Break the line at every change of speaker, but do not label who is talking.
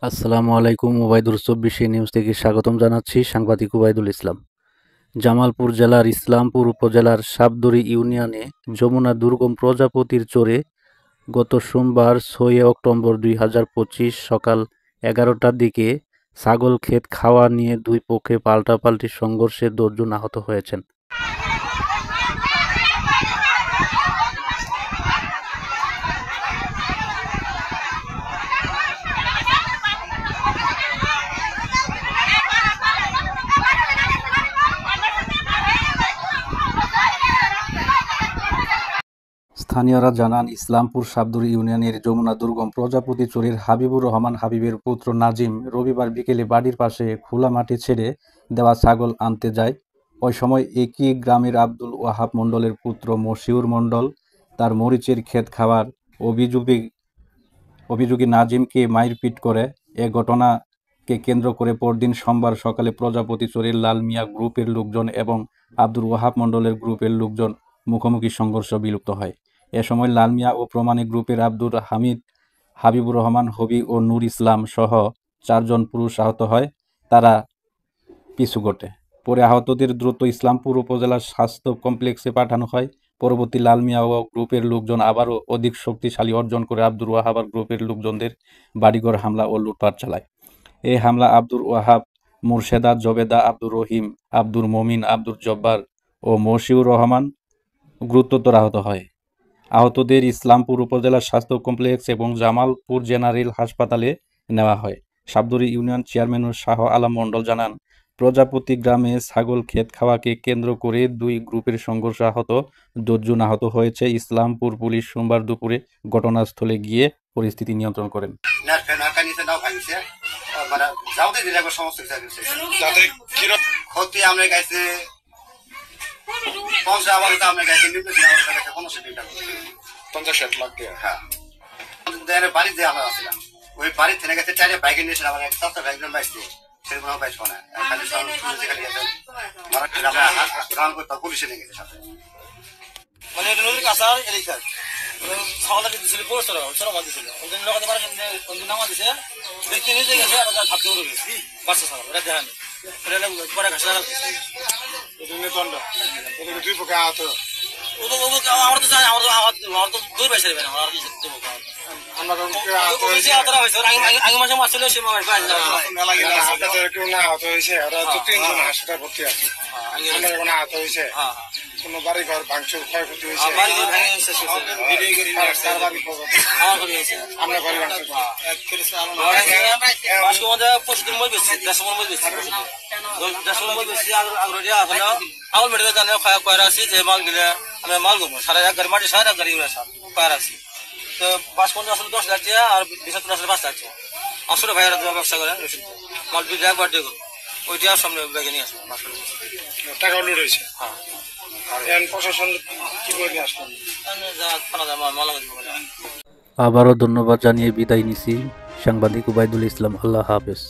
আসসালামু আলাইকুম। ওবায়দুর ২৪ নিউজ থেকে স্বাগতম জানাচ্ছি। সাংবাদিক ওবায়দুল ইসলাম। জামালপুর জেলার ইসলামপুর উপজেলার সাবদুরি ইউনিয়নে যমুনা দুর্গম প্রজাপতির চরে গত সোমবার ৬ অক্টোবর ২০২৫ সকাল ১১টার দিকে ছাগল ক্ষেত খাওয়া নিয়ে দুই পক্ষে পাল্টাপাল্টি সংঘর্ষে ১০ জন আহত হয়েছেন। স্থানীয়রা জানান, ইসলামপুর সাবদুরি ইউনিয়নের যমুনা দুর্গম প্রজাপতি চরের হাবিবুর রহমান হাবিবের পুত্র নাজিম রবিবার বিকেলে বাড়ির পাশে খোলা মাঠে ছেড়ে দেওয়া ছাগল আনতে যায়। ওই সময় একই গ্রামের আব্দুল ওয়াহাব মণ্ডলের পুত্র মশিউর মণ্ডল তার মরিচের ক্ষেত খাওয়ার অভিযোগে নাজিমকে মারপিট করে। এ ঘটনাকে কেন্দ্র করে পরদিন সোমবার সকালে প্রজাপতি চরের লাল মিয়া গ্রুপের লোকজন এবং আব্দুল ওয়াহাব মণ্ডলের গ্রুপের লোকজন মুখোমুখি সংঘর্ষ বিলুপ্ত হয়। এ সময় লাল মিয়া ও প্রমাণিক গ্রুপের আব্দুর হামিদ, হাবিবুর রহমান, হবি ও নূর ইসলাম সহ ৪ জন পুরুষ আহত হয়। তারা পিছু ঘটে। পরে আহতদের দ্রুত ইসলামপুর উপজেলা স্বাস্থ্য কমপ্লেক্সে পাঠানো হয়। পরবর্তী লাল মিয়া ও গ্রুপের লোকজন আবারও অধিক শক্তিশালী অর্জন করে আব্দুর ওয়াহাব গ্রুপের লোকজনদের বাড়িঘর হামলা ও লুটপাট চালায়। এই হামলা আব্দুর ওয়াহাব, মুর্শেদা, জবেদা, আব্দুর রহিম, আব্দুর মমিন, আব্দুর জব্বার ও মশিউর রহমান গুরুতর আহত হয়। আহতদের ইসলামপুর উপজেলা স্বাস্থ্য কমপ্লেক্স এবং জামালপুর জেনারেল হাসপাতালে নেওয়া হয়। সাবদুরি ইউনিয়ন চেয়ারম্যান শাহ আলম মণ্ডল জানান, প্রজাপতি গ্রামে ছাগল ক্ষেত খাওয়াকে কেন্দ্র করে দুই গ্রুপের সংঘর্ষে ১০ জন আহত হয়েছে। ইসলামপুর পুলিশ সোমবার দুপুরে ঘটনাস্থলে গিয়ে পরিস্থিতি নিয়ন্ত্রণ করেন।
বাড়ি যে আমরা আসলাম ওই বাড়ি থেকে গেছে চাইলে বাইকে নিয়েছিলাম আমার একটা একজন বাইসছে সেরকম বাইস না পুলিশে নিয়ে গেছে সাথে মানে নদীর কাছার এলাকার ছাগলটা দিছিল পড়ছিল ছোট মাছ দিছিল ওদের লোকে পারে ওদের নামা দিছে দেখতে নিয়ে গেছে আর ভাবতে উড়ে গেছে বাচ্চা ছাগল ওটা দেখেন ওটা পরে ঘাসা লাগছে ওদের দণ্ড ওদের দুই পক্ষে আহত আমার তো জানি আমার তো দুই পয়সা দেবে না আমার কি দেবো আগে মাসে মাছ ছিল সে কেউ না আহত হয়েছে ওরা তো ৩ জন হাসপাতালে ভর্তি আছে এখন আহত হয়েছে কোনো বাড়ি ঘর ভাঙচুর ক্ষয়ক্ষতি হয়েছে আমরা বাড়ি ভাঙচুর পশুদের মই বেশি ১০ মই বেশি ১০ মই বেশি আগুন মেডিকেল জানে কয়ের আছি যে মাল দিলে আমি মাল দেবো ১,৫০০ মাটি ১,৫০০ ইউরিয়া সার কয়ের আছি তো ৫-৫ আসলে ১০ লাখ দিয়ে আর ২০-৩০ আসলে ৫ লাখ আসলে ভাইয়েরা ব্যবসা করে মাল বিল একবার দিয়ে ওইটা সামনে ব্যাগে নিয়ে আসবে টাকা লুট হয়েছে। হ্যাঁ প্রশাসন কি করে আসলাম
আবারও ধন্যবাদ জানিয়ে বিদায় নিছি। সাংবাদিক ওবায়দুল ইসলাম। আল্লাহ হাফেজ।